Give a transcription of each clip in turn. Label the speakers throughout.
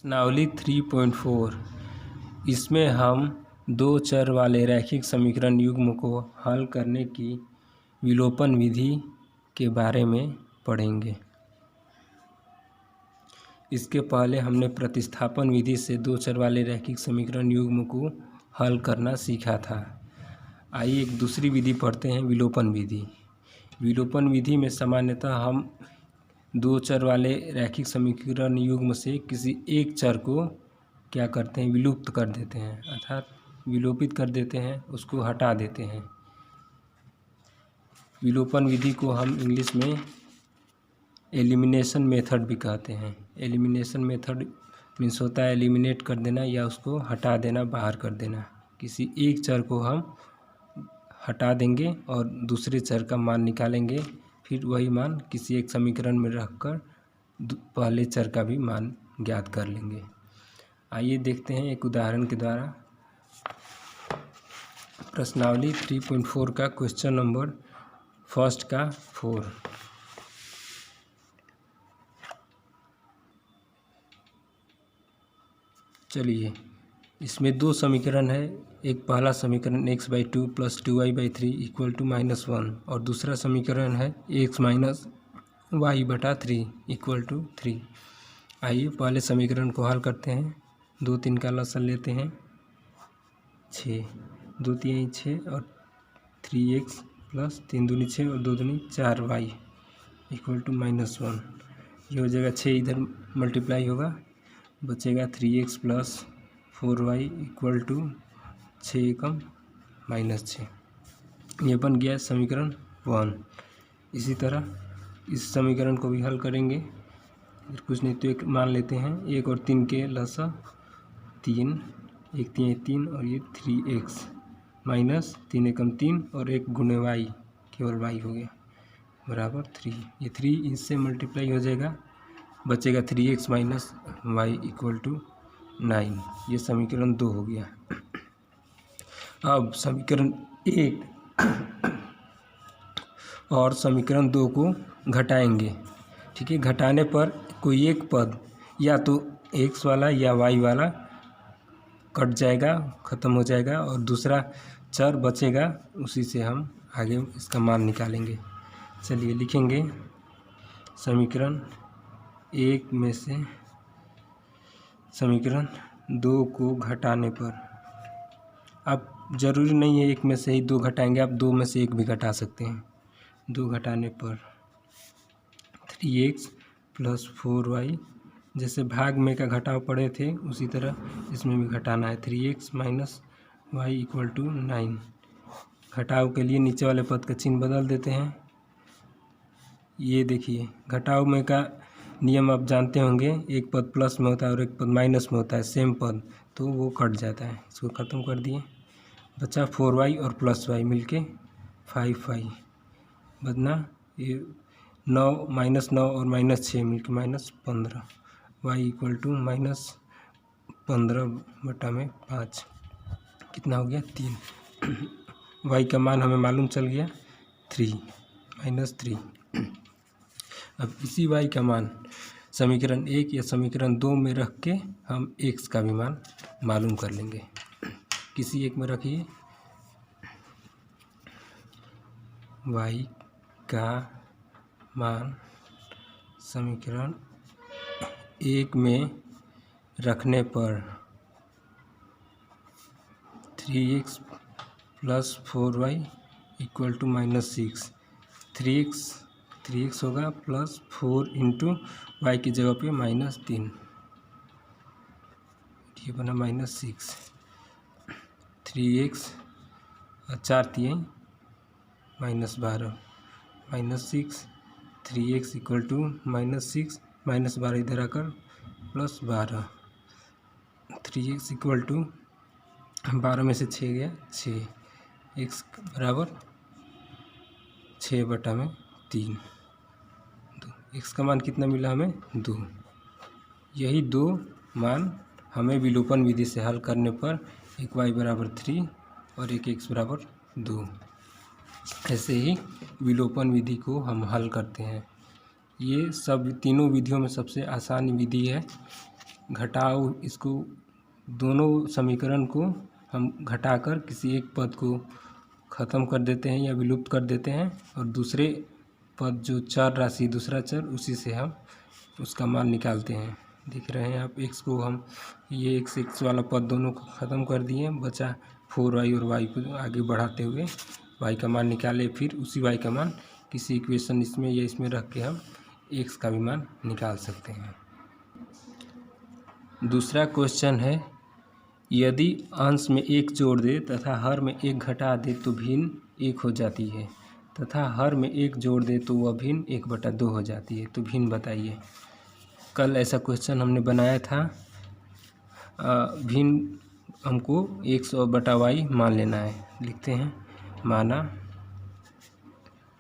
Speaker 1: प्रश्नावली 3.4। इसमें हम दो चर वाले रैखिक समीकरण युग्म को हल करने की विलोपन विधि के बारे में पढ़ेंगे। इसके पहले हमने प्रतिस्थापन विधि से दो चर वाले रैखिक समीकरण युग्म को हल करना सीखा था। आइए एक दूसरी विधि पढ़ते हैं, विलोपन विधि। विलोपन विधि में सामान्यतः हम दो चर वाले रैखिक समीकरण युग्म से किसी एक चर को क्या करते हैं, विलुप्त कर देते हैं, अर्थात विलोपित कर देते हैं, उसको हटा देते हैं। विलोपन विधि को हम इंग्लिश में एलिमिनेशन मेथड भी कहते हैं। एलिमिनेशन मेथड मीन्स होता है एलिमिनेट कर देना या उसको हटा देना, बाहर कर देना। किसी एक चर को हम हटा देंगे और दूसरे चर का मान निकालेंगे, फिर वही मान किसी एक समीकरण में रखकर पहले चर का भी मान ज्ञात कर लेंगे। आइए देखते हैं एक उदाहरण के द्वारा। प्रश्नावली 3.4 का क्वेश्चन नंबर फर्स्ट का 4। चलिए, इसमें दो समीकरण है। एक पहला समीकरण x/2 + 2y/3 = -1 और दूसरा समीकरण है x - y/3 = 3। आइए पहले समीकरण को हल करते हैं। 2 3 का लसन लेते हैं, 6, 2 3 6 और 3x + 3 दूनी 6 और 2 दूनी 4y = -1। ये हो जाएगा 6, इधर मल्टीप्लाई होगा, बचेगा 3x + 4y = 6 एकम -6। ये बन गया समीकरण 1। इसी तरह इस समीकरण को भी हल करेंगे। कुछ नहीं तो एक मान लेते हैं, 1 और 3 के लसा 3, 1 3 3 और ये 3x -3 एकम 3 और 1 गुणे y, केवल y हो गया, बराबर 3। ये 3 इससे मल्टीप्लाई हो जाएगा, बचेगा 3x - y = 9। ये समीकरण 2 हो गया। अब समीकरण 1 और समीकरण 2 को घटाएंगे। ठीक है, घटाने पर कोई एक पद या तो x वाला या y वाला कट जाएगा, ख़त्म हो जाएगा और दूसरा चर बचेगा, उसी से हम आगे इसका मान निकालेंगे। चलिए लिखेंगे, समीकरण 1 में से समीकरण 2 को घटाने पर, अब ज़रूरी नहीं है 1 में से ही 2 घटाएंगे, आप 2 में से 1 भी घटा सकते हैं। 2 घटाने पर 3x + 4y, जैसे भाग में का घटाव पड़े थे उसी तरह इसमें भी घटाना है। 3x - y = 9। घटाव के लिए नीचे वाले पद का चिन्ह बदल देते हैं। ये देखिए, घटाव में का नियम आप जानते होंगे, एक पद प्लस में होता है और एक पद माइनस में होता है, सेम पद, तो वो कट जाता है। इसको ख़त्म कर दिए, बचा 4y और +y मिलके 5y, बदना ये 9 -9 और -6 मिलके -15, y = -15/5। कितना हो गया, 3। y का मान हमें मालूम चल गया 3 -3। अब इसी y का मान समीकरण 1 या समीकरण 2 में रख के हम x का भी मान मालूम कर लेंगे। किसी एक में रखिए, y का मान समीकरण 1 में रखने पर 3x + 4y = -6। 3x होगा प्लस 4 × y की जगह पे -3, ये बना -6। 3x 4 3 -12 -6, 3x = -6 -12 इधर आकर +12। 3x = 12 में से 6 गया 6, x बराबर 6/3। x का मान कितना मिला हमें, 2। यही 2 मान हमें विलोपन विधि से हल करने पर एक y = 3 और एक x = 2। ऐसे ही विलोपन विधि को हम हल करते हैं। ये सब तीनों विधियों में सबसे आसान विधि है घटाओ इसको, दोनों समीकरण को हम घटाकर किसी एक पद को ख़त्म कर देते हैं या विलुप्त कर देते हैं, और दूसरे पद जो चर राशि दूसरा चर उसी से हम उसका मान निकालते हैं। देख रहे हैं आप, x को हम ये x वाला पद दोनों को ख़त्म कर दिए, बचा 4y और y को आगे बढ़ाते हुए y का मान निकाले, फिर उसी y का मान किसी इक्वेशन इसमें या इसमें रख के हम x का भी मान निकाल सकते हैं। दूसरा क्वेश्चन है, यदि अंश में 1 जोड़ दे तथा हर में 1 घटा दे तो भिन्न 1 हो जाती है, तथा हर में 1 जोड़ दे तो वह भिन्न 1/2 हो जाती है, तो भिन्न बताइए। कल ऐसा क्वेश्चन हमने बनाया था। भिन्न हमको x और बटा y मान लेना है। लिखते हैं, माना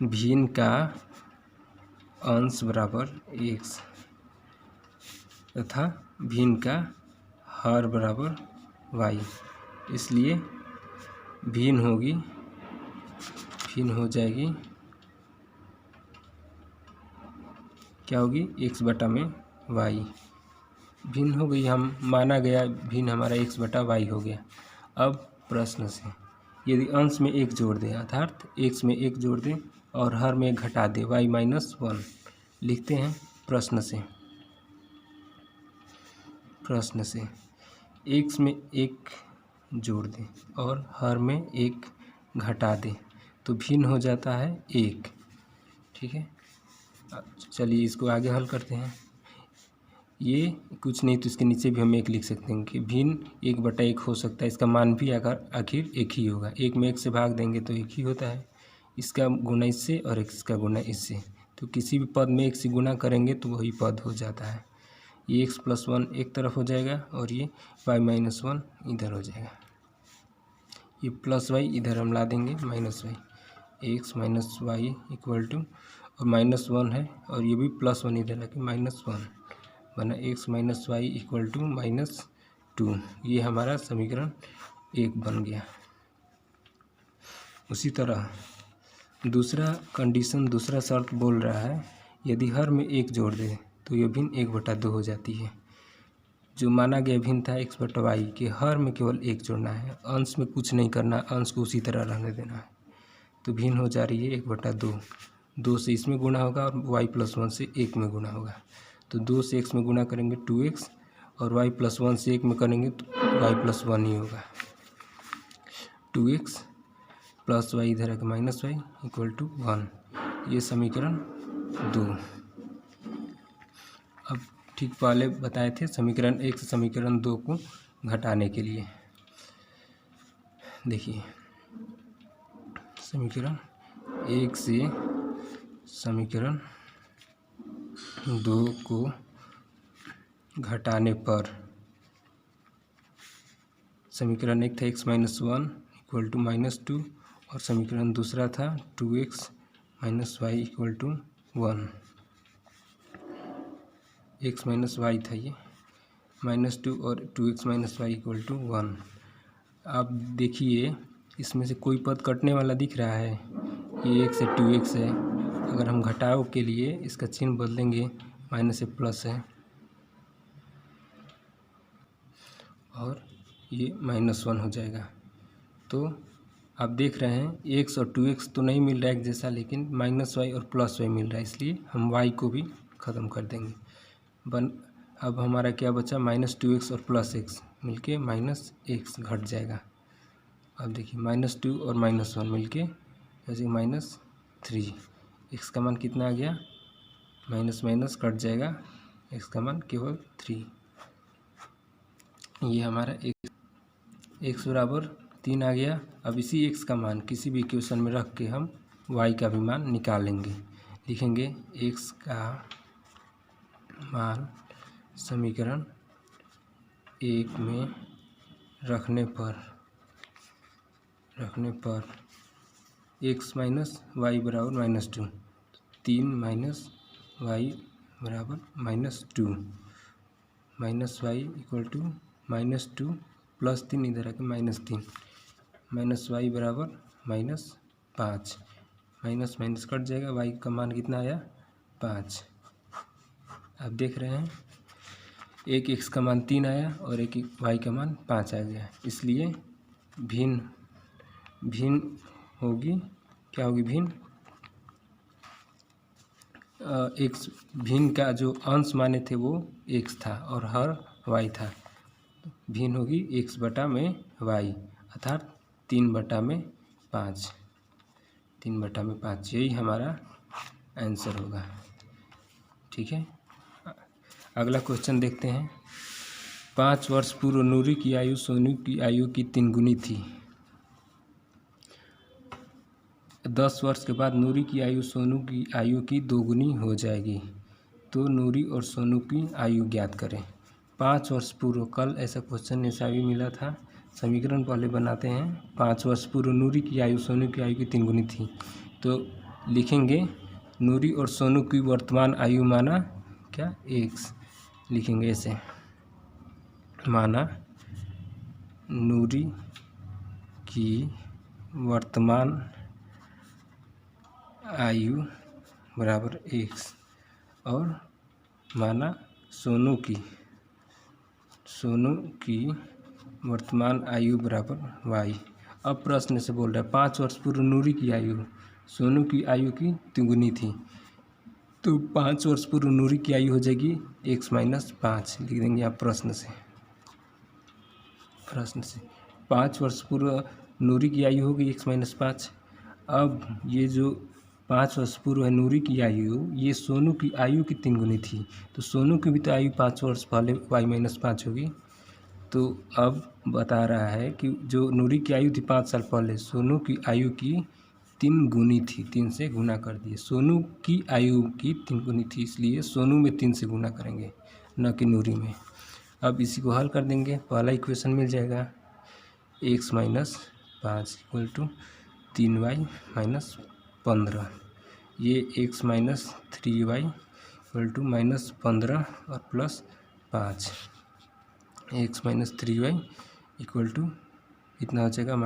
Speaker 1: भिन्न का अंश बराबर x तथा भिन्न का हर बराबर y, इसलिए भिन्न हो जाएगी, क्या होगी, x बटा में y। भिन्न हो गई, हम माना गया भिन्न हमारा x बटा y हो गया। अब प्रश्न से, यदि अंश में 1 जोड़ दे अर्थात x में 1 जोड़ दे और हर में 1 घटा दे y-1। लिखते हैं प्रश्न से x में 1 जोड़ दे और हर में 1 घटा दे तो भिन्न हो जाता है 1। ठीक है, चलिए इसको आगे हल करते हैं। ये कुछ नहीं तो इसके नीचे भी हम 1 लिख सकते हैं कि भिन्न 1/1 हो सकता है, इसका मान भी आखिर 1 ही होगा। 1 में 1 से भाग देंगे तो 1 ही होता है, इसका गुना इससे और इसका गुना इससे, तो किसी भी पद में 1 से गुना करेंगे तो वही पद हो जाता है। ये x+1 एक तरफ हो जाएगा और ये y-1 इधर हो जाएगा। ये प्लस y इधर हम ला देंगे minus y, x minus y equal to, और -1 है और ये भी +1 इधर आके -1 बना, x minus y equal to -2। ये हमारा समीकरण 1 बन गया। उसी तरह दूसरा कंडीशन, दूसरा शर्त बोल रहा है, यदि हर में 1 जोड़ दे तो यह भिन्न 1/2 हो जाती है। जो माना गया भिन्न था x बटा वाई के हर में केवल 1 जोड़ना है, अंश में कुछ नहीं करना, अंश को उसी तरह रहने देना है, तो भिन्न हो जा रही है 1/2। 2 से इसमें गुणा होगा और y+1 से 1 में गुणा होगा, तो 2 से x में गुणा करेंगे 2x और y+1 से 1 में करेंगे तो y+1 ही होगा। 2x प्लस y इधर आके -y इक्वल टू 1, ये समीकरण 2। अब ठीक पहले बताए थे समीकरण 1 से समीकरण 2 को घटाने के लिए। देखिए, समीकरण 1 से समीकरण 2 को घटाने पर समीकरण 1 था x-1 इक्वल टू -2 और समीकरण दूसरा था 2x minus y equal to 1। x minus y था ये, -2 और 2x minus y equal to 1। आप देखिए इसमें से कोई पद कटने वाला दिख रहा है, ये 1 से 2x है। अगर हम घटाव के लिए इसका चिन्ह बदलेंगे, माइनस से प्लस है और ये -1 हो जाएगा। तो आप देख रहे हैं x और 2x तो नहीं मिल रहा है एक जैसा, लेकिन -y और +y मिल रहा है, इसलिए हम y को भी ख़त्म कर देंगे। अब हमारा क्या बचा, -2x और +x मिलके -x घट जाएगा। अब देखिए -2 और -1 मिलके जैसे -3, x का मान कितना आ गया, माइनस कट जाएगा, x का मान केवल 3। ये हमारा x बराबर 3 आ गया। अब इसी x का मान किसी भी इक्वेशन में रख के हम y का भी मान निकालेंगे। लिखेंगे x का मान समीकरण 1 में रखने पर x माइनस वाई बराबर -2, 3 माइनस वाई बराबर -2, minus y equal to -2 plus 3 इधर आके -3, माइनस वाई बराबर -5, माइनस माइनस कट जाएगा, वाई का मान कितना आया 5। आप देख रहे हैं एक x का मान 3 आया और एक y का मान 5 आ गया, इसलिए भिन्न होगी, क्या होगी भिन्न, x भिन्न का जो अंश माने थे वो x था और हर y था, भिन्न होगी x बटा में y अर्थात 3/5, 3/5 यही हमारा आंसर होगा। ठीक है, अगला क्वेश्चन देखते हैं। 5 वर्ष पूर्व नूरी की आयु सोनू की आयु की 3 गुनी थी। 10 वर्ष के बाद नूरी की आयु सोनू की आयु की 2 गुनी हो जाएगी, तो नूरी और सोनू की आयु ज्ञात करें। 5 वर्ष पूर्व, कल ऐसा क्वेश्चन ऐसा भी मिला था। समीकरण पहले बनाते हैं। 5 वर्ष पूर्व नूरी की आयु सोनू की आयु की 3 गुनी थी, तो लिखेंगे नूरी और सोनू की वर्तमान आयु माना क्या x, लिखेंगे ऐसे, माना नूरी की वर्तमान आयु बराबर x और माना सोनू की वर्तमान आयु बराबर y। अब प्रश्न से बोल रहा है 5 वर्ष पूर्व नूरी की आयु सोनू की आयु की 3 गुनी थी, तो 5 वर्ष पूर्व नूरी की आयु हो जाएगी x - 5, लिख देंगे आप प्रश्न से। 5 वर्ष पूर्व नूरी की आयु होगी x - 5। अब ये जो 5 वर्ष पूर्व है नूरी की आयु, ये सोनू की आयु की 3 गुनी थी, तो सोनू की भी तो आयु 5 वर्ष पहले y - 5 होगी। तो अब बता रहा है कि जो नूरी की आयु थी 5 साल पहले, सोनू की आयु की 3 गुनी थी, 3 से गुना कर दिए। सोनू की आयु की 3 गुनी थी, इसलिए सोनू में 3 से गुना करेंगे, न कि नूरी में। अब इसी को हल कर देंगे, पहला इक्वेशन मिल जाएगा x - 5 = 3y - 15। ये x - 3y = -15 और plus 5, x - 3y equal to कितना हो जाएगा